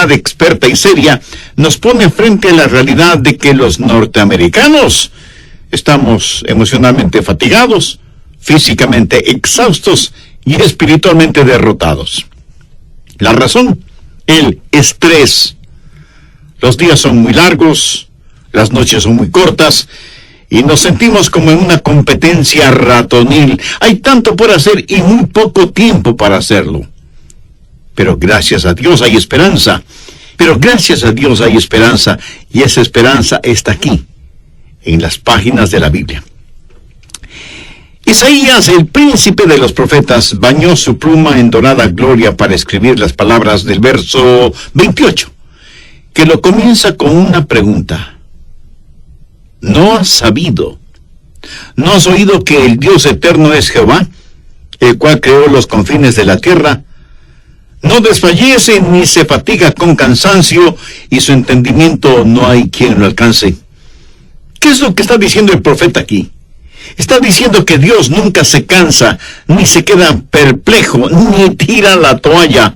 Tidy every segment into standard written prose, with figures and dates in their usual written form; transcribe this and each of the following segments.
sociedad experta y seria nos pone frente a la realidad de que los norteamericanos estamos emocionalmente fatigados, físicamente exhaustos y espiritualmente derrotados. La razón: el estrés. Los días son muy largos, las noches son muy cortas, y nos sentimos como en una competencia ratonil. Hay tanto por hacer y muy poco tiempo para hacerlo. Pero gracias a Dios hay esperanza. Y esa esperanza está aquí, en las páginas de la Biblia. Isaías, el príncipe de los profetas, bañó su pluma en dorada gloria para escribir las palabras del verso 28, que lo comienza con una pregunta. ¿No has sabido? ¿No has oído que el Dios eterno es Jehová, el cual creó los confines de la tierra? No desfallece ni se fatiga con cansancio, y su entendimiento no hay quien lo alcance. ¿Qué es lo que está diciendo el profeta aquí? Está diciendo que Dios nunca se cansa, ni se queda perplejo, ni tira la toalla.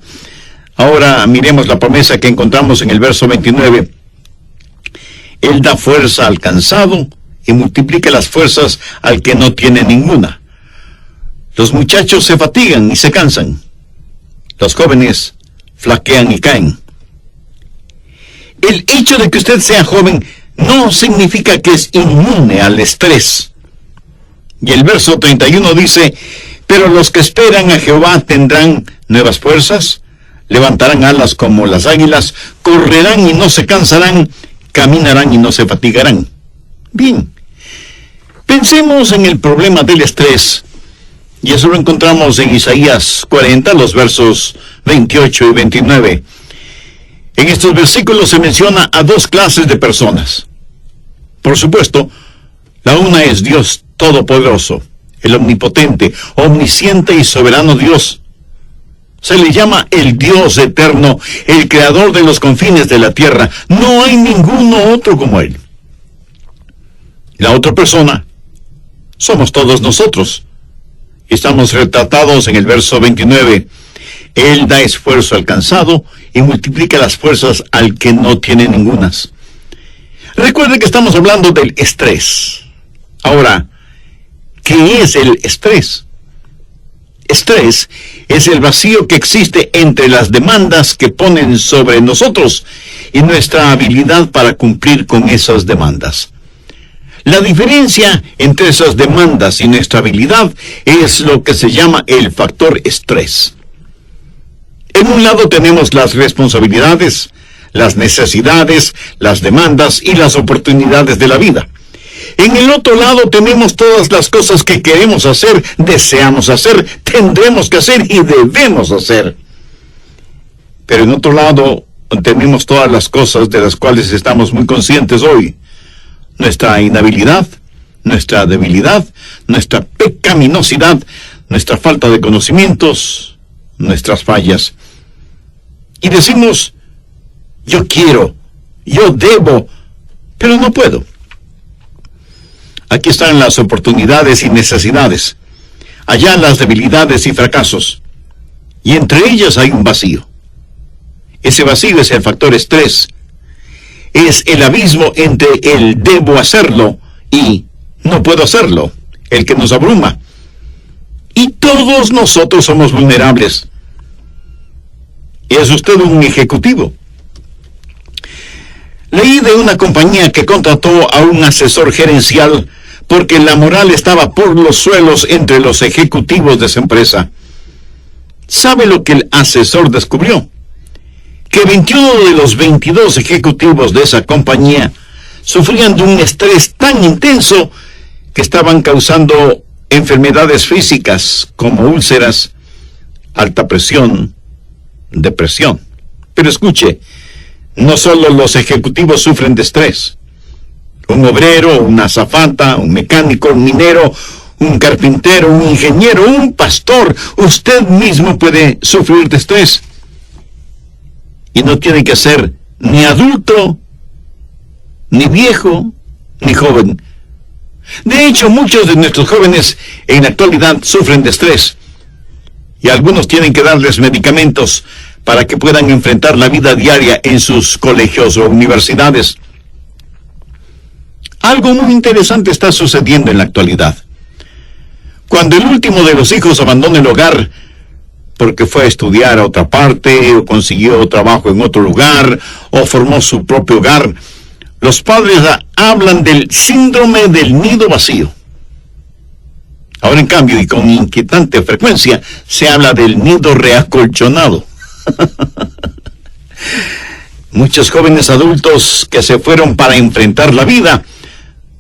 Ahora miremos la promesa que encontramos en el verso 29. Él da fuerza al cansado y multiplica las fuerzas al que no tiene ninguna. Los muchachos se fatigan y se cansan. Los jóvenes flaquean y caen. El hecho de que usted sea joven no significa que es inmune al estrés. Y el verso 31 dice: pero los que esperan a Jehová tendrán nuevas fuerzas, levantarán alas como las águilas, correrán y no se cansarán, caminarán y no se fatigarán. Bien, pensemos en el problema del estrés, y eso lo encontramos en Isaías 40, los versos 28 y 29. En estos versículos se menciona a dos clases de personas. Por supuesto, la una es Dios Todopoderoso, el omnipotente, omnisciente y soberano Dios. Se le llama el Dios eterno, el creador de los confines de la tierra. No hay ninguno otro como Él. La otra persona somos todos nosotros. Estamos retratados en el verso 29. Él da esfuerzo al cansado y multiplica las fuerzas al que no tiene ningunas. Recuerde que estamos hablando del estrés. Ahora, ¿qué es el estrés? Estrés es el vacío que existe entre las demandas que ponen sobre nosotros y nuestra habilidad para cumplir con esas demandas. La diferencia entre esas demandas y nuestra habilidad es lo que se llama el factor estrés. En un lado tenemos las responsabilidades, las necesidades, las demandas y las oportunidades de la vida. En el otro lado tenemos todas las cosas que queremos hacer, deseamos hacer, tendremos que hacer y debemos hacer. Pero en otro lado tenemos todas las cosas de las cuales estamos muy conscientes hoy. Nuestra inhabilidad, nuestra debilidad, nuestra pecaminosidad, nuestra falta de conocimientos, nuestras fallas. Y decimos: yo quiero, yo debo, pero no puedo. Aquí están las oportunidades y necesidades. Allá las debilidades y fracasos. Y entre ellas hay un vacío. Ese vacío es el factor estrés. Es el abismo entre el debo hacerlo y no puedo hacerlo, el que nos abruma. Y todos nosotros somos vulnerables. ¿Es usted un ejecutivo? Leí de una compañía que contrató a un asesor gerencial porque la moral estaba por los suelos entre los ejecutivos de esa empresa. ¿Sabe lo que el asesor descubrió? Que 21 de los 22 ejecutivos de esa compañía sufrían de un estrés tan intenso que estaban causando enfermedades físicas como úlceras, alta presión, depresión. Pero escuche, no solo los ejecutivos sufren de estrés. Un obrero, una azafata, un mecánico, un minero, un carpintero, un ingeniero, un pastor, usted mismo puede sufrir de estrés. Y no tiene que ser ni adulto, ni viejo, ni joven. De hecho, muchos de nuestros jóvenes en la actualidad sufren de estrés. Y algunos tienen que darles medicamentos para que puedan enfrentar la vida diaria en sus colegios o universidades. Algo muy interesante está sucediendo en la actualidad. Cuando el último de los hijos abandona el hogar porque fue a estudiar a otra parte, o consiguió trabajo en otro lugar, o formó su propio hogar, los padres hablan del síndrome del nido vacío. Ahora, en cambio, y con inquietante frecuencia, se habla del nido reacolchonado. Muchos jóvenes adultos que se fueron para enfrentar la vida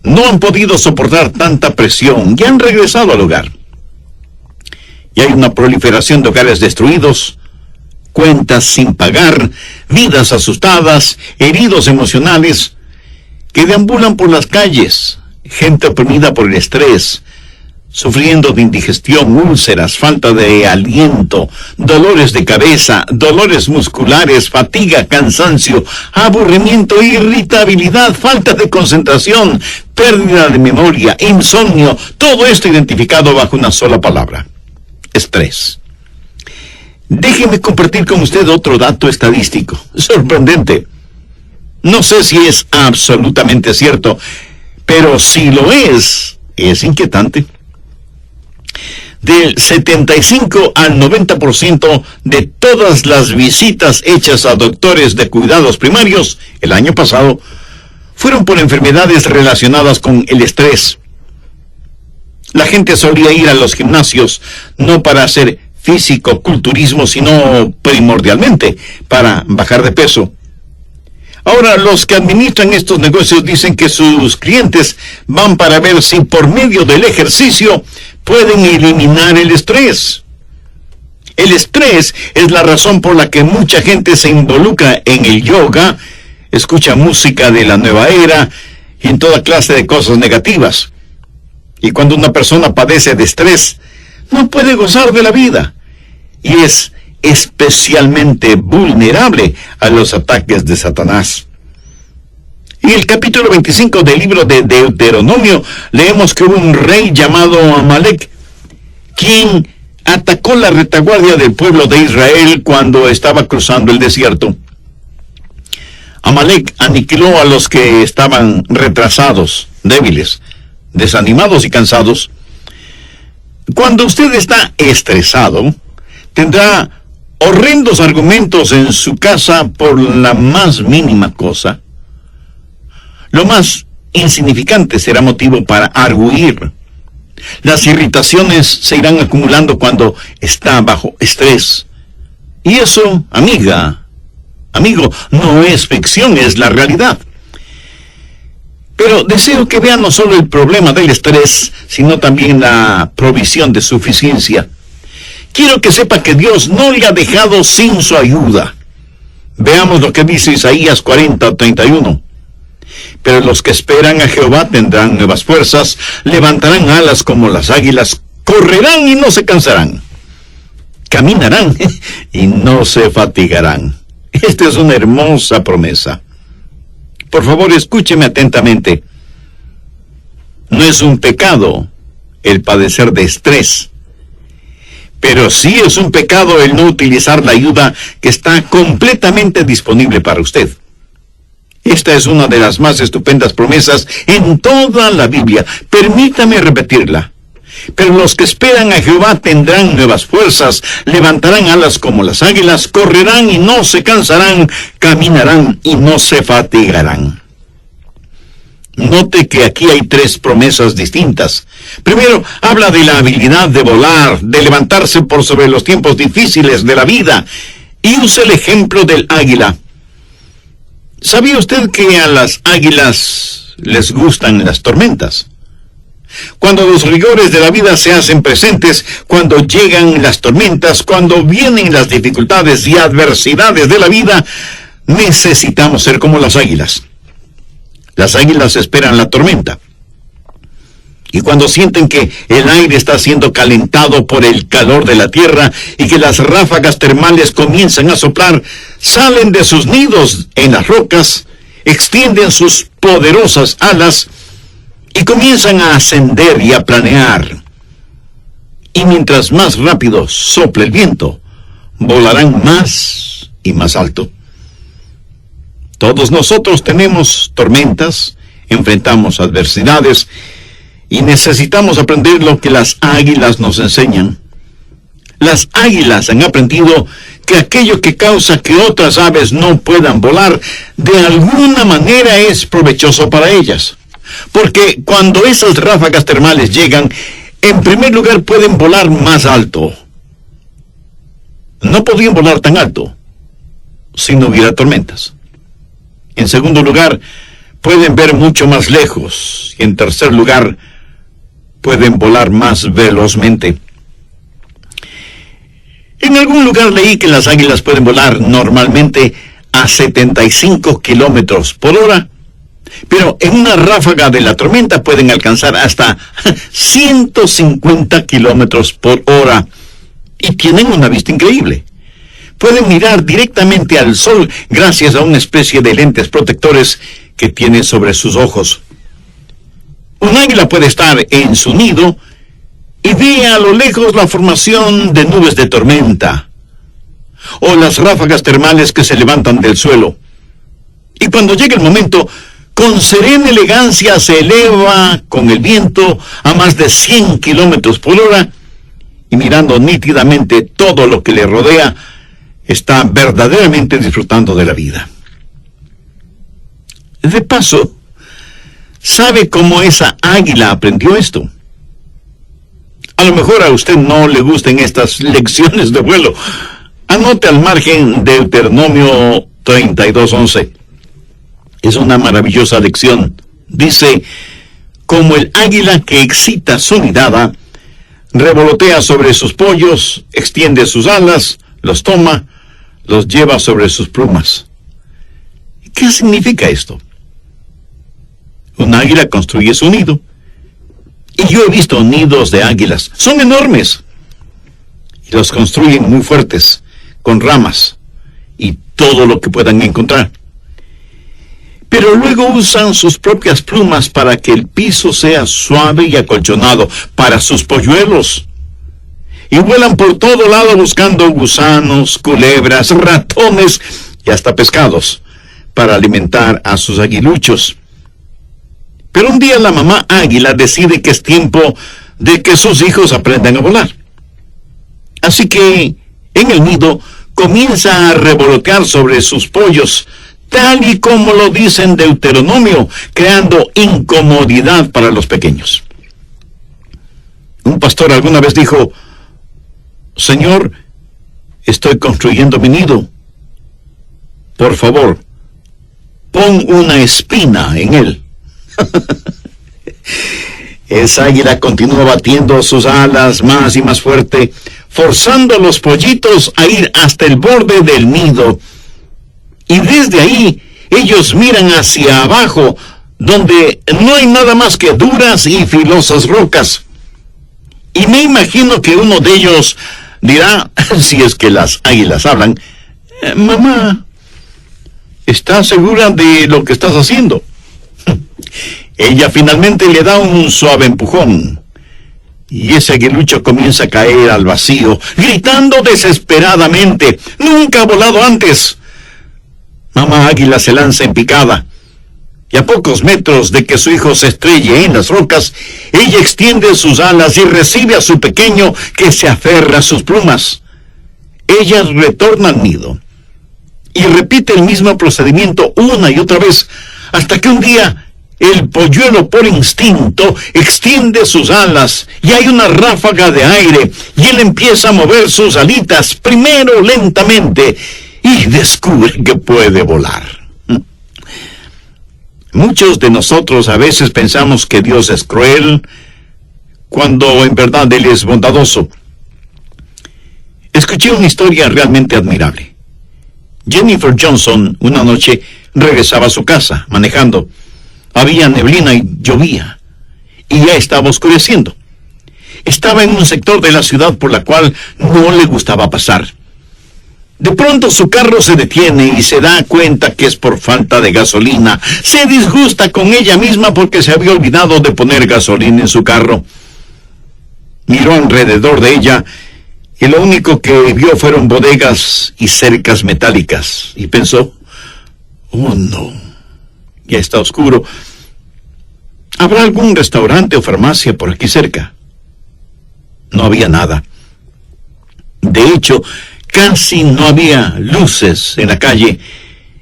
no han podido soportar tanta presión y han regresado al hogar. Y hay una proliferación de hogares destruidos, cuentas sin pagar, vidas asustadas, heridos emocionales, que deambulan por las calles, gente oprimida por el estrés, sufriendo de indigestión, úlceras, falta de aliento, dolores de cabeza, dolores musculares, fatiga, cansancio, aburrimiento, irritabilidad, falta de concentración, pérdida de memoria, insomnio, todo esto identificado bajo una sola palabra: estrés. Déjeme compartir con usted otro dato estadístico, sorprendente. No sé si es absolutamente cierto, pero si lo es inquietante. Del 75 al 90% de todas las visitas hechas a doctores de cuidados primarios el año pasado fueron por enfermedades relacionadas con el estrés. La gente solía ir a los gimnasios no para hacer físico-culturismo, sino primordialmente para bajar de peso. Ahora, los que administran estos negocios dicen que sus clientes van para ver si por medio del ejercicio pueden eliminar el estrés. El estrés es la razón por la que mucha gente se involucra en el yoga, escucha música de la nueva era y en toda clase de cosas negativas. Y cuando una persona padece de estrés, no puede gozar de la vida y es especialmente vulnerable a los ataques de Satanás. En el capítulo 25 del libro de Deuteronomio leemos que hubo un rey llamado Amalek, quien atacó la retaguardia del pueblo de Israel cuando estaba cruzando el desierto. Amalek aniquiló a los que estaban retrasados, débiles, desanimados y cansados. Cuando usted está estresado, tendrá horrendos argumentos en su casa por la más mínima cosa. Lo más insignificante será motivo para argüir. Las irritaciones se irán acumulando cuando está bajo estrés. Y eso, amiga, amigo, no es ficción, es la realidad. Pero deseo que vean no solo el problema del estrés, sino también la provisión de suficiencia. Quiero que sepa que Dios no le ha dejado sin su ayuda. Veamos lo que dice Isaías 40:31. Pero los que esperan a Jehová tendrán nuevas fuerzas, levantarán alas como las águilas, correrán y no se cansarán, caminarán y no se fatigarán. Esta es una hermosa promesa. Por favor, escúcheme atentamente. No es un pecado el padecer de estrés, pero sí es un pecado el no utilizar la ayuda que está completamente disponible para usted. Esta es una de las más estupendas promesas en toda la Biblia. Permítame repetirla. Pero los que esperan a Jehová tendrán nuevas fuerzas, levantarán alas como las águilas, correrán y no se cansarán, caminarán y no se fatigarán. Note que aquí hay tres promesas distintas. Primero, habla de la habilidad de volar, de levantarse por sobre los tiempos difíciles de la vida, y usa el ejemplo del águila. ¿Sabía usted que a las águilas les gustan las tormentas? Cuando los rigores de la vida se hacen presentes, cuando llegan las tormentas, cuando vienen las dificultades y adversidades de la vida, necesitamos ser como las águilas. Las águilas esperan la tormenta. Y cuando sienten que el aire está siendo calentado por el calor de la tierra y que las ráfagas termales comienzan a soplar, salen de sus nidos en las rocas, extienden sus poderosas alas y comienzan a ascender y a planear. Y mientras más rápido sople el viento, volarán más y más alto. Todos nosotros tenemos tormentas, enfrentamos adversidades y necesitamos aprender lo que las águilas nos enseñan. Las águilas han aprendido que aquello que causa que otras aves no puedan volar, de alguna manera es provechoso para ellas. Porque cuando esas ráfagas termales llegan, en primer lugar pueden volar más alto. No podían volar tan alto si no hubiera tormentas. En segundo lugar, pueden ver mucho más lejos. Y en tercer lugar, pueden volar más velozmente. En algún lugar leí que las águilas pueden volar normalmente a 75 kilómetros por hora, pero en una ráfaga de la tormenta pueden alcanzar hasta 150 kilómetros por hora. Y tienen una vista increíble. Pueden mirar directamente al sol gracias a una especie de lentes protectores que tienen sobre sus ojos. Un águila puede estar en su nido y ve a lo lejos la formación de nubes de tormenta o las ráfagas termales que se levantan del suelo. Y cuando llega el momento, con serena elegancia se eleva con el viento a más de 100 kilómetros por hora y mirando nítidamente todo lo que le rodea, está verdaderamente disfrutando de la vida. De paso, ¿sabe cómo esa águila aprendió esto? A lo mejor a usted no le gusten estas lecciones de vuelo. Anote al margen Deuteronomio 32:11. Es una maravillosa lección. Dice, como el águila que excita su mirada, revolotea sobre sus pollos, extiende sus alas, los toma, los lleva sobre sus plumas. ¿Qué significa esto? Un águila construye su nido. Y yo he visto nidos de águilas. Son enormes. Y los construyen muy fuertes, con ramas y todo lo que puedan encontrar. Pero luego usan sus propias plumas para que el piso sea suave y acolchonado para sus polluelos. Y vuelan por todo lado buscando gusanos, culebras, ratones y hasta pescados para alimentar a sus aguiluchos. Pero un día la mamá águila decide que es tiempo de que sus hijos aprendan a volar. Así que en el nido comienza a revolotear sobre sus pollos, tal y como lo dice en Deuteronomio, creando incomodidad para los pequeños. Un pastor alguna vez dijo, Señor, estoy construyendo mi nido. Por favor, pon una espina en él. Esa águila continúa batiendo sus alas más y más fuerte, forzando a los pollitos a ir hasta el borde del nido. Y desde ahí, ellos miran hacia abajo, donde no hay nada más que duras y filosas rocas. Y me imagino que uno de ellos dirá, si es que las águilas hablan, mamá, ¿estás segura de lo que estás haciendo? Ella finalmente le da un suave empujón. Y ese aguilucho comienza a caer al vacío, gritando desesperadamente, ¡nunca ha volado antes! Mamá águila se lanza en picada. Y a pocos metros de que su hijo se estrelle en las rocas, ella extiende sus alas y recibe a su pequeño que se aferra a sus plumas. Ella retorna al nido y repite el mismo procedimiento una y otra vez, hasta que un día el polluelo por instinto extiende sus alas y hay una ráfaga de aire y él empieza a mover sus alitas, primero lentamente, y descubre que puede volar. Muchos de nosotros a veces pensamos que Dios es cruel, cuando en verdad Él es bondadoso. Escuché una historia realmente admirable. Jennifer Johnson una noche regresaba a su casa, manejando. Había neblina y llovía, y ya estaba oscureciendo. Estaba en un sector de la ciudad por la cual no le gustaba pasar. De pronto su carro se detiene y se da cuenta que es por falta de gasolina. Se disgusta con ella misma porque se había olvidado de poner gasolina en su carro. Miró alrededor de ella y lo único que vio fueron bodegas y cercas metálicas. Y pensó, oh no, ya está oscuro. ¿Habrá algún restaurante o farmacia por aquí cerca? No había nada. De hecho, casi no había luces en la calle,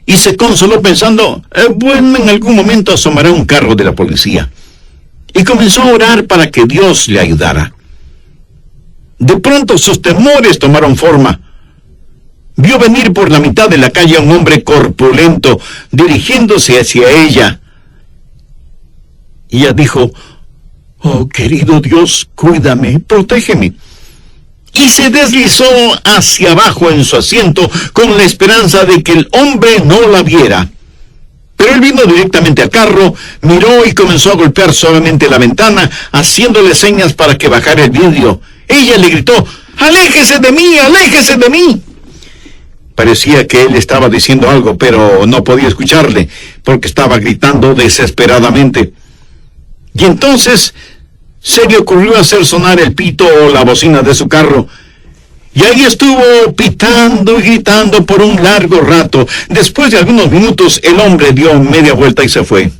y se consoló pensando, bueno, en algún momento asomará un carro de la policía. Y comenzó a orar para que Dios le ayudara. De pronto sus temores tomaron forma. Vio venir por la mitad de la calle a un hombre corpulento, dirigiéndose hacia ella. Y ella dijo, oh, querido Dios, cuídame, protégeme. Y se deslizó hacia abajo en su asiento con la esperanza de que el hombre no la viera. Pero él vino directamente al carro, miró y comenzó a golpear suavemente la ventana, haciéndole señas para que bajara el vidrio. Ella le gritó, ¡aléjese de mí, aléjese de mí! Parecía que él estaba diciendo algo, pero no podía escucharle, porque estaba gritando desesperadamente. Y entonces se le ocurrió hacer sonar el pito o la bocina de su carro. Y ahí estuvo pitando y gritando por un largo rato. Después de algunos minutos, el hombre dio media vuelta y se fue.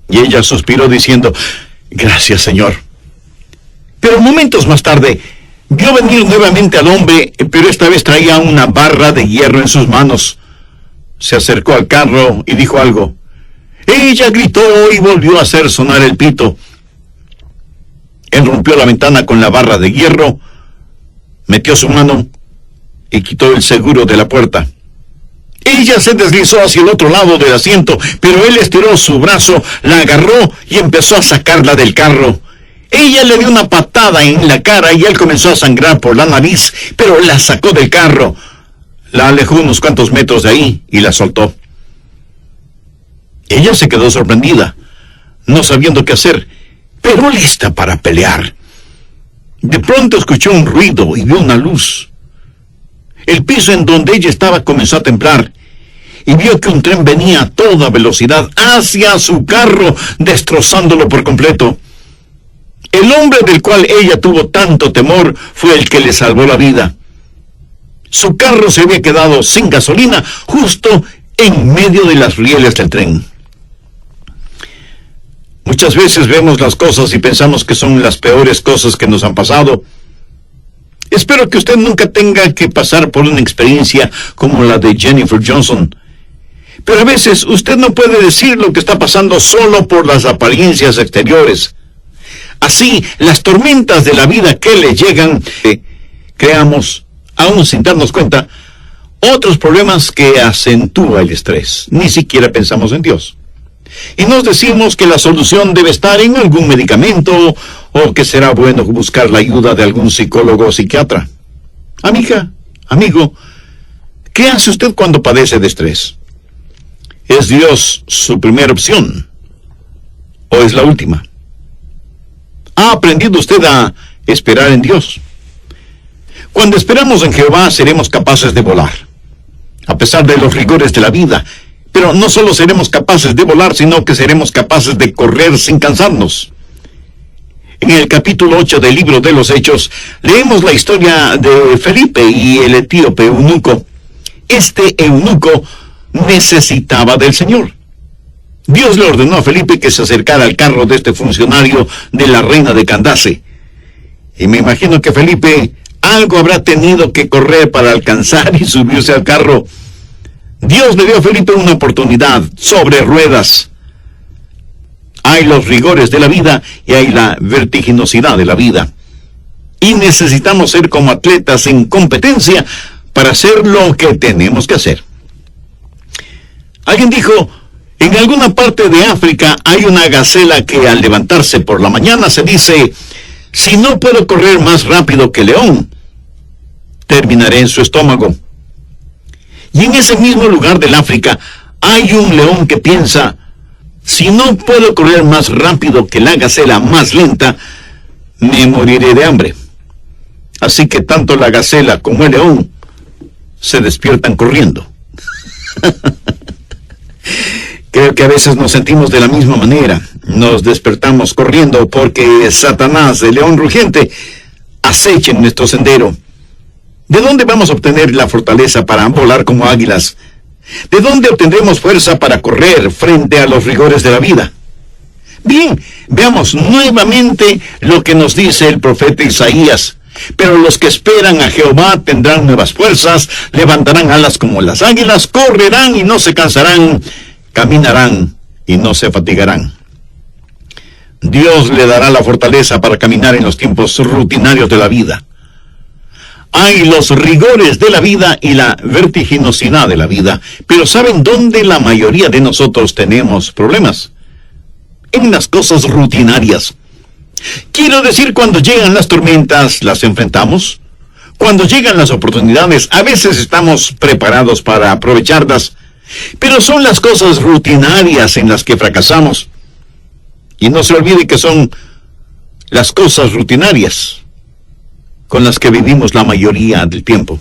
Y ella suspiró diciendo, gracias, Señor. Pero momentos más tarde, vio venir nuevamente al hombre, pero esta vez traía una barra de hierro en sus manos. Se acercó al carro y dijo algo. Ella gritó y volvió a hacer sonar el pito. Él rompió la ventana con la barra de hierro, metió su mano y quitó el seguro de la puerta. Ella se deslizó hacia el otro lado del asiento, pero él estiró su brazo, la agarró y empezó a sacarla del carro. Ella le dio una patada en la cara y él comenzó a sangrar por la nariz, pero la sacó del carro. La alejó unos cuantos metros de ahí y la soltó. Ella se quedó sorprendida, no sabiendo qué hacer, pero lista para pelear. De pronto escuchó un ruido y vio una luz. El piso en donde ella estaba comenzó a temblar, y vio que un tren venía a toda velocidad hacia su carro, destrozándolo por completo. El hombre del cual ella tuvo tanto temor fue el que le salvó la vida. Su carro se había quedado sin gasolina justo en medio de las rieles del tren. Muchas veces vemos las cosas y pensamos que son las peores cosas que nos han pasado. Espero que usted nunca tenga que pasar por una experiencia como la de Jennifer Johnson. Pero a veces usted no puede decir lo que está pasando solo por las apariencias exteriores. Así, las tormentas de la vida que le llegan, creamos, aún sin darnos cuenta, otros problemas que acentúa el estrés. Ni siquiera pensamos en Dios. Y nos decimos que la solución debe estar en algún medicamento, o que será bueno buscar la ayuda de algún psicólogo o psiquiatra. Amiga, amigo, ¿qué hace usted cuando padece de estrés? ¿Es Dios su primera opción? ¿O es la última? ¿Ha aprendido usted a esperar en Dios? Cuando esperamos en Jehová, seremos capaces de volar, a pesar de los rigores de la vida. Pero no solo seremos capaces de volar, sino que seremos capaces de correr sin cansarnos. En el capítulo 8 del libro de los Hechos, leemos la historia de Felipe y el etíope eunuco. Este eunuco necesitaba del Señor. Dios le ordenó a Felipe que se acercara al carro de este funcionario de la reina de Candace. Y me imagino que Felipe algo habrá tenido que correr para alcanzar y subirse al carro. Dios le dio a Felipe una oportunidad sobre ruedas. Hay los rigores de la vida y hay la vertiginosidad de la vida. Y necesitamos ser como atletas en competencia para hacer lo que tenemos que hacer. Alguien dijo, en alguna parte de África hay una gacela que al levantarse por la mañana se dice, si no puedo correr más rápido que león, terminaré en su estómago. Y en ese mismo lugar del África hay un león que piensa, si no puedo correr más rápido que la gacela más lenta, me moriré de hambre. Así que tanto la gacela como el león se despiertan corriendo. Creo que a veces nos sentimos de la misma manera. Nos despertamos corriendo porque Satanás, el león rugiente, acecha en nuestro sendero. ¿De dónde vamos a obtener la fortaleza para volar como águilas? ¿De dónde obtendremos fuerza para correr frente a los rigores de la vida? Bien, veamos nuevamente lo que nos dice el profeta Isaías. Pero los que esperan a Jehová tendrán nuevas fuerzas, levantarán alas como las águilas, correrán y no se cansarán, caminarán y no se fatigarán. Dios le dará la fortaleza para caminar en los tiempos rutinarios de la vida. Hay los rigores de la vida y la vertiginosidad de la vida, pero ¿saben dónde la mayoría de nosotros tenemos problemas? En las cosas rutinarias. Quiero decir, cuando llegan las tormentas, las enfrentamos. Cuando llegan las oportunidades, a veces estamos preparados para aprovecharlas, pero son las cosas rutinarias en las que fracasamos. Y no se olvide que son las cosas rutinarias con las que vivimos la mayoría del tiempo.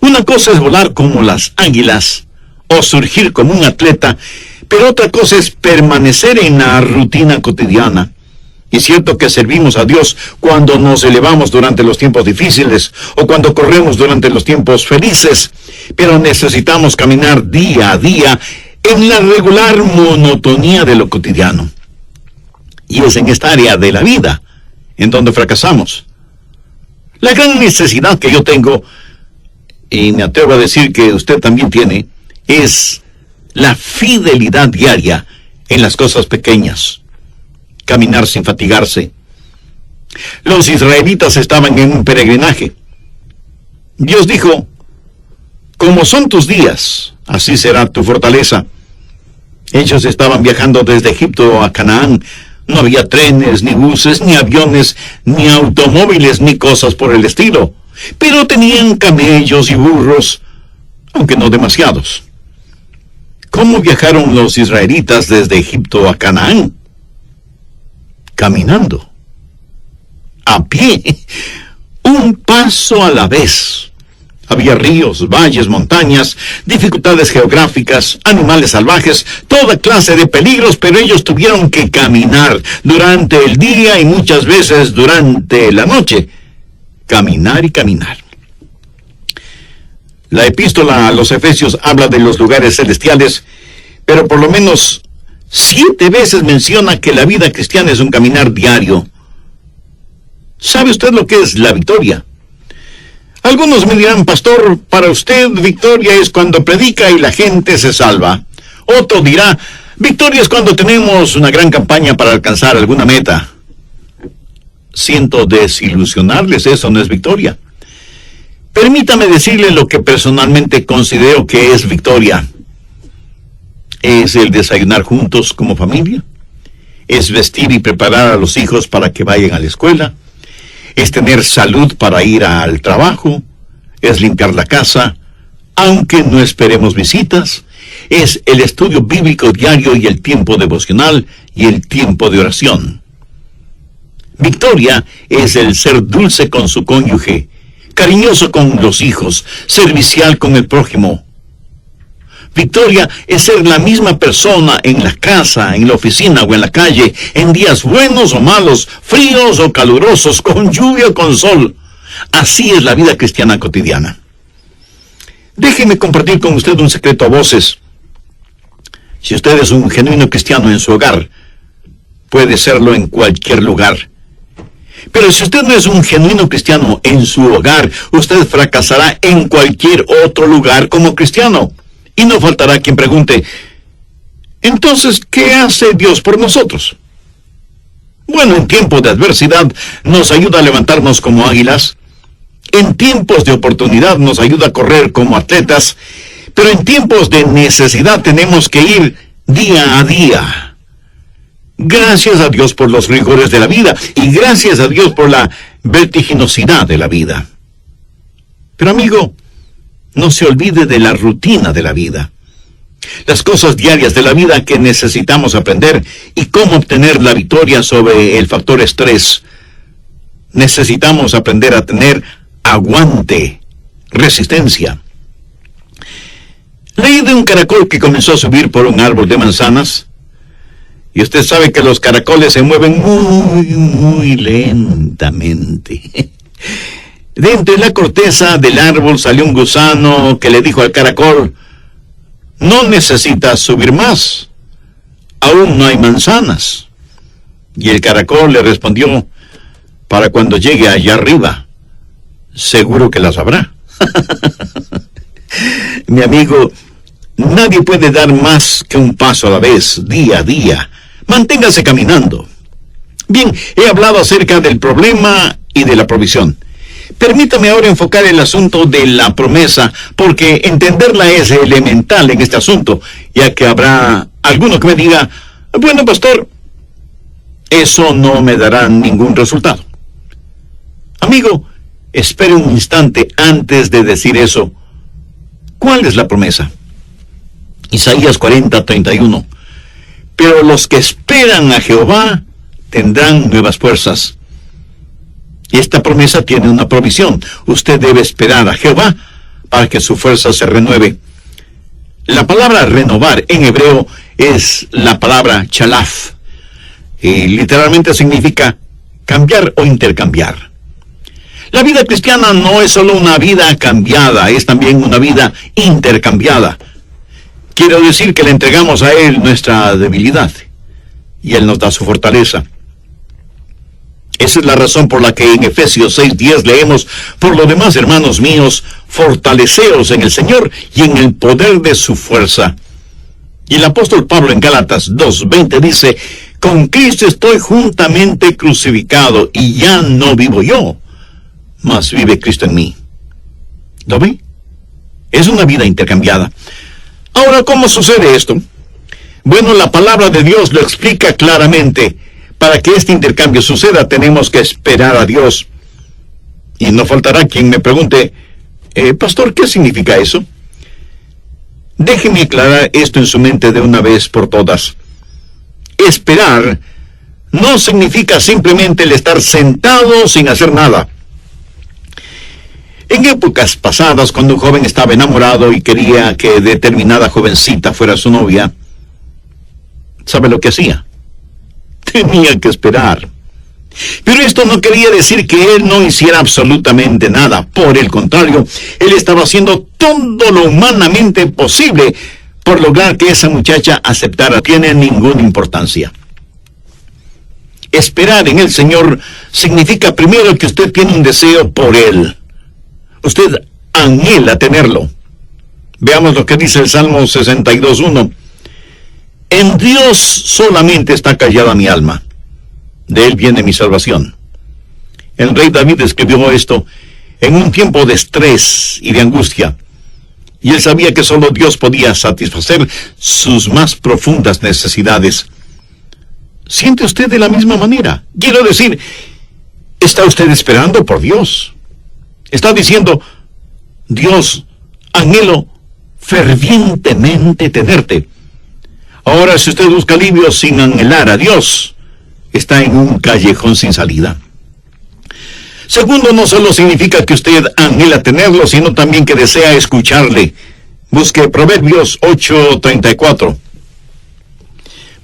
Una cosa es volar como las águilas o surgir como un atleta, pero otra cosa es permanecer en la rutina cotidiana. Y es cierto que servimos a Dios cuando nos elevamos durante los tiempos difíciles o cuando corremos durante los tiempos felices, pero necesitamos caminar día a día en la regular monotonía de lo cotidiano. Y es en esta área de la vida en donde fracasamos. La gran necesidad que yo tengo, y me atrevo a decir que usted también tiene, es la fidelidad diaria en las cosas pequeñas. Caminar sin fatigarse. Los israelitas estaban en un peregrinaje. Dios dijo: como son tus días, así será tu fortaleza. Ellos estaban viajando desde Egipto a Canaán. No había trenes, ni buses, ni aviones, ni automóviles, ni cosas por el estilo. Pero tenían camellos y burros, aunque no demasiados. ¿Cómo viajaron los israelitas desde Egipto a Canaán? Caminando. A pie. Un paso a la vez. Había ríos, valles, montañas, dificultades geográficas, animales salvajes, toda clase de peligros, pero ellos tuvieron que caminar durante el día y muchas veces durante la noche. Caminar y caminar. La epístola a los Efesios habla de los lugares celestiales, pero por lo menos 7 veces menciona que la vida cristiana es un caminar diario. ¿Sabe usted lo que es la victoria? Algunos me dirán: pastor, para usted victoria es cuando predica y la gente se salva. Otro dirá: victoria es cuando tenemos una gran campaña para alcanzar alguna meta. Siento desilusionarles, eso no es victoria. Permítame decirle lo que personalmente considero que es victoria. Es el desayunar juntos como familia. Es vestir y preparar a los hijos para que vayan a la escuela. Es tener salud para ir al trabajo. Es limpiar la casa, aunque no esperemos visitas. Es el estudio bíblico diario y el tiempo devocional y el tiempo de oración. Victoria es el ser dulce con su cónyuge, cariñoso con los hijos, servicial con el prójimo. Victoria es ser la misma persona en la casa, en la oficina o en la calle, en días buenos o malos, fríos o calurosos, con lluvia o con sol. Así es la vida cristiana cotidiana. Déjeme compartir con usted un secreto a voces. Si usted es un genuino cristiano en su hogar, puede serlo en cualquier lugar. Pero si usted no es un genuino cristiano en su hogar, usted fracasará en cualquier otro lugar como cristiano. Y no faltará quien pregunte: entonces, ¿qué hace Dios por nosotros? Bueno, en tiempos de adversidad nos ayuda a levantarnos como águilas. En tiempos de oportunidad nos ayuda a correr como atletas. Pero en tiempos de necesidad tenemos que ir día a día. Gracias a Dios por los rigores de la vida y gracias a Dios por la vertiginosidad de la vida. Pero amigo, no se olvide de la rutina de la vida. Las cosas diarias de la vida que necesitamos aprender y cómo obtener la victoria sobre el factor estrés. Necesitamos aprender a tener aguante, resistencia. Leí de un caracol que comenzó a subir por un árbol de manzanas. Y usted sabe que los caracoles se mueven muy lentamente. De entre la corteza del árbol salió un gusano que le dijo al caracol: no necesitas subir más, aún no hay manzanas. Y el caracol le respondió: para cuando llegue allá arriba, seguro que las habrá. Mi amigo, nadie puede dar más que un paso a la vez, día a día. Manténgase caminando. Bien, he hablado acerca del problema y de la provisión. Permítame ahora enfocar el asunto de la promesa, porque entenderla es elemental en este asunto, ya que habrá alguno que me diga: bueno, pastor, eso no me dará ningún resultado. Amigo, espere un instante antes de decir eso. ¿Cuál es la promesa? Isaías 40:31. Pero los que esperan a Jehová tendrán nuevas fuerzas. Y esta promesa tiene una provisión. Usted debe esperar a Jehová para que su fuerza se renueve. La palabra renovar en hebreo es la palabra chalaf, y literalmente significa cambiar o intercambiar. La vida cristiana no es solo una vida cambiada, es también una vida intercambiada. Quiero decir que le entregamos a Él nuestra debilidad y Él nos da su fortaleza. Esa es la razón por la que en Efesios 6:10 leemos: por lo demás, hermanos míos, fortaleceos en el Señor y en el poder de su fuerza. Y el apóstol Pablo en Gálatas 2:20 dice: con Cristo estoy juntamente crucificado, y ya no vivo yo, mas vive Cristo en mí. ¿Lo ve? Es una vida intercambiada. Ahora, ¿cómo sucede esto? Bueno, la palabra de Dios lo explica claramente. Para que este intercambio suceda, tenemos que esperar a Dios. Y no faltará quien me pregunte: pastor, ¿qué significa eso? Déjeme aclarar esto en su mente de una vez por todas. Esperar no significa simplemente el estar sentado sin hacer nada. En épocas pasadas, cuando un joven estaba enamorado y quería que determinada jovencita fuera su novia, ¿sabe lo que hacía? Tenía que esperar. Pero esto no quería decir que él no hiciera absolutamente nada. Por el contrario, él estaba haciendo todo lo humanamente posible por lograr que esa muchacha aceptara. No tiene ninguna importancia. Esperar en el Señor significa primero que usted tiene un deseo por Él. Usted anhela tenerlo. Veamos lo que dice el Salmo 62:1. En Dios solamente está callada mi alma. De Él viene mi salvación. El rey David escribió esto en un tiempo de estrés y de angustia. Y él sabía que solo Dios podía satisfacer sus más profundas necesidades. ¿Siente usted de la misma manera? Quiero decir, ¿está usted esperando por Dios? Está diciendo: Dios, anhelo fervientemente tenerte. Ahora, si usted busca alivio sin anhelar a Dios, está en un callejón sin salida. Segundo, no solo significa que usted anhela tenerlo, sino también que desea escucharle. Busque Proverbios 8:34.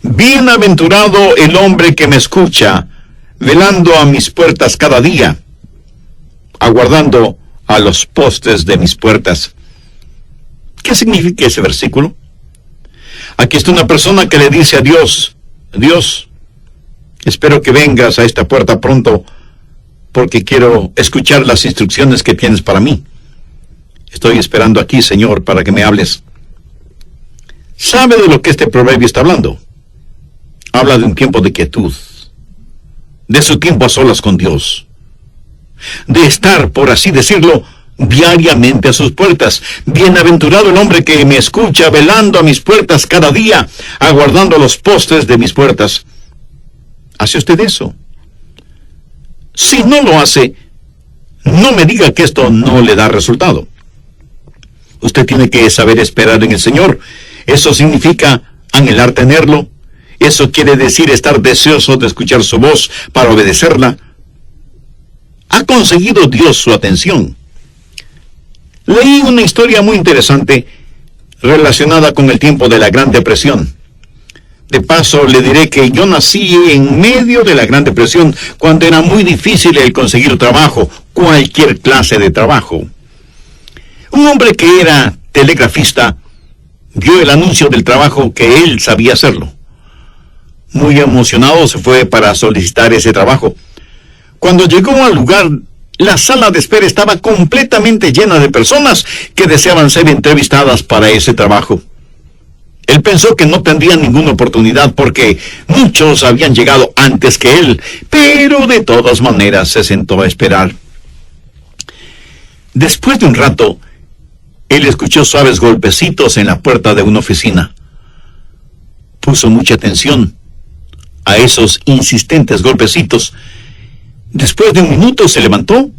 Bienaventurado el hombre que me escucha, velando a mis puertas cada día, aguardando a los postes de mis puertas. ¿Qué significa ese versículo? Aquí está una persona que le dice a Dios: Dios, espero que vengas a esta puerta pronto, porque quiero escuchar las instrucciones que tienes para mí. Estoy esperando aquí, Señor, para que me hables. ¿Sabe de lo que este proverbio está hablando? Habla de un tiempo de quietud, de su tiempo a solas con Dios, de estar, por así decirlo, diariamente a sus puertas. Bienaventurado el hombre que me escucha, velando a mis puertas cada día, aguardando los postes de mis puertas. ¿Hace usted eso? Si no lo hace, no me diga que esto no le da resultado. Usted tiene que saber esperar en el Señor. Eso significa anhelar tenerlo. Eso quiere decir estar deseoso de escuchar su voz para obedecerla. ¿Ha conseguido Dios su atención? Leí una historia muy interesante relacionada con el tiempo de la Gran Depresión. De paso, le diré que yo nací en medio de la Gran Depresión, cuando era muy difícil el conseguir trabajo, cualquier clase de trabajo. Un hombre que era telegrafista vio el anuncio del trabajo que él sabía hacerlo. Muy emocionado se fue para solicitar ese trabajo. Cuando llegó al lugar, la sala de espera estaba completamente llena de personas que deseaban ser entrevistadas para ese trabajo. Él pensó que no tendría ninguna oportunidad porque muchos habían llegado antes que él, pero de todas maneras se sentó a esperar. Después de un rato, él escuchó suaves golpecitos en la puerta de una oficina. Puso mucha atención a esos insistentes golpecitos. Después de un minuto se levantó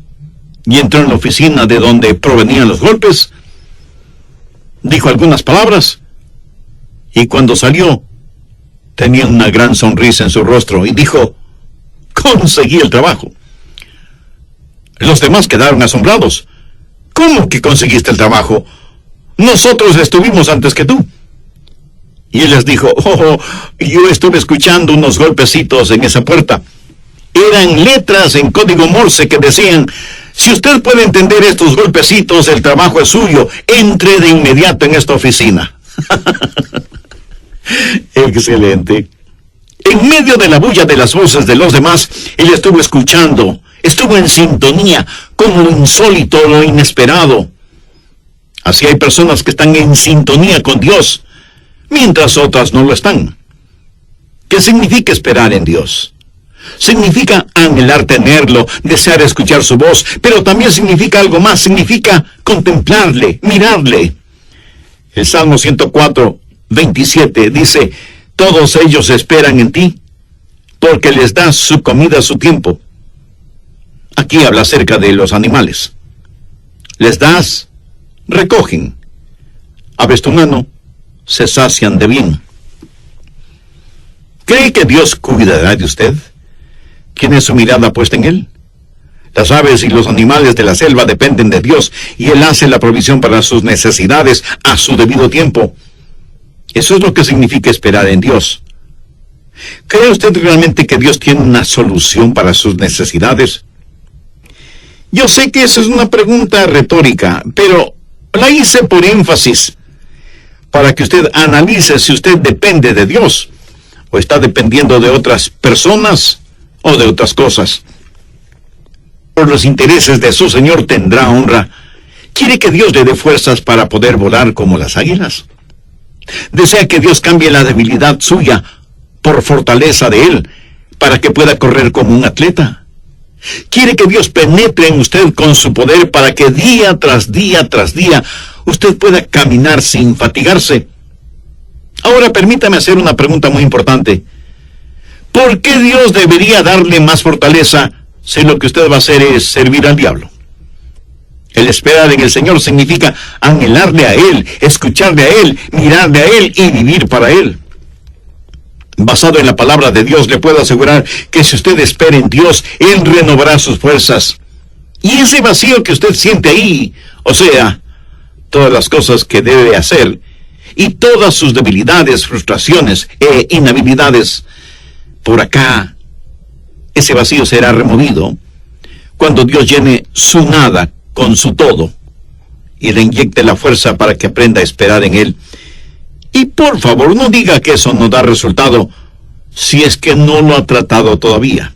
y entró en la oficina de donde provenían los golpes. Dijo algunas palabras y cuando salió tenía una gran sonrisa en su rostro y dijo: «Conseguí el trabajo». Los demás quedaron asombrados. «¿Cómo que conseguiste el trabajo? Nosotros estuvimos antes que tú». Y él les dijo: «Oh, yo estuve escuchando unos golpecitos en esa puerta. Eran letras en código Morse que decían: si usted puede entender estos golpecitos, el trabajo es suyo. Entre de inmediato en esta oficina». Excelente. En medio de la bulla de las voces de los demás, él estuvo escuchando, estuvo en sintonía con lo insólito, lo inesperado. Así hay personas que están en sintonía con Dios, mientras otras no lo están. ¿Qué significa esperar en Dios? Significa anhelar tenerlo, desear escuchar su voz, pero también significa algo más, significa contemplarle, mirarle. El Salmo 104:27 dice: «Todos ellos esperan en ti, porque les das su comida a su tiempo». Aquí habla acerca de los animales. Les das, recogen. Abres tu mano, se sacian de bien. ¿Cree que Dios cuidará de usted? ¿Tiene su mirada puesta en Él? Las aves y los animales de la selva dependen de Dios y Él hace la provisión para sus necesidades a su debido tiempo. Eso es lo que significa esperar en Dios. ¿Cree usted realmente que Dios tiene una solución para sus necesidades? Yo sé que esa es una pregunta retórica, pero la hice por énfasis, para que usted analice si usted depende de Dios, o está dependiendo de otras personas, o de otras cosas. Por los intereses de su Señor tendrá honra. ¿Quiere que Dios le dé fuerzas para poder volar como las águilas? ¿Desea que Dios cambie la debilidad suya por fortaleza de Él, para que pueda correr como un atleta? ¿Quiere que Dios penetre en usted con su poder para que día tras día tras día usted pueda caminar sin fatigarse? Ahora permítame hacer una pregunta muy importante. ¿Por qué Dios debería darle más fortaleza si lo que usted va a hacer es servir al diablo? El esperar en el Señor significa anhelarle a Él, escucharle a Él, mirarle a Él y vivir para Él. Basado en la palabra de Dios, le puedo asegurar que si usted espera en Dios, Él renovará sus fuerzas. Y ese vacío que usted siente ahí, o sea, todas las cosas que debe hacer, y todas sus debilidades, frustraciones e inhabilidades, por acá, ese vacío será removido cuando Dios llene su nada con su todo y le inyecte la fuerza para que aprenda a esperar en Él. Y por favor, no diga que eso no da resultado si es que no lo ha tratado todavía.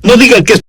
No diga que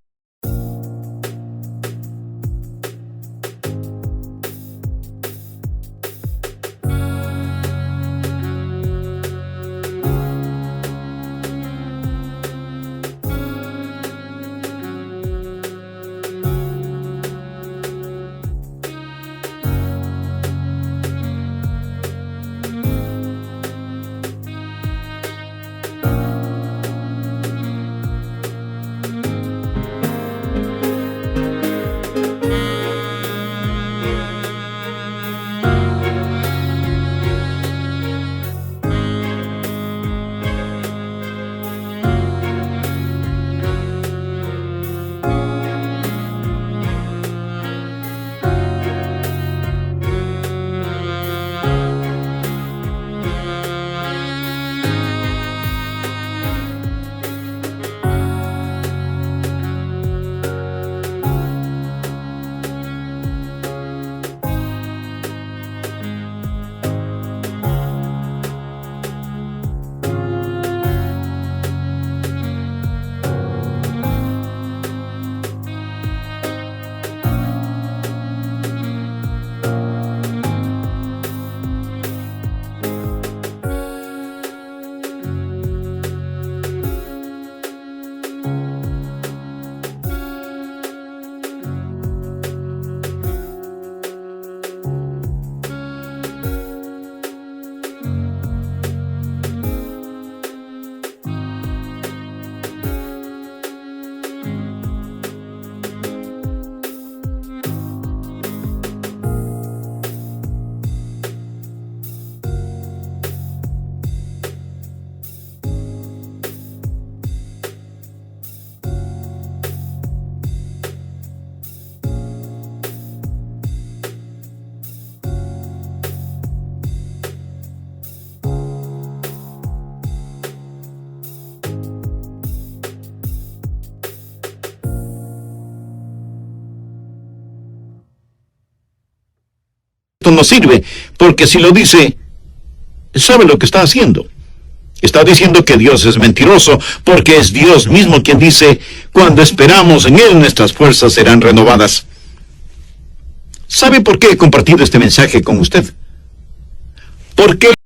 esto no sirve, porque si lo dice, sabe lo que está haciendo. Está diciendo que Dios es mentiroso, porque es Dios mismo quien dice, cuando esperamos en Él, nuestras fuerzas serán renovadas. ¿Sabe por qué he compartido este mensaje con usted? Porque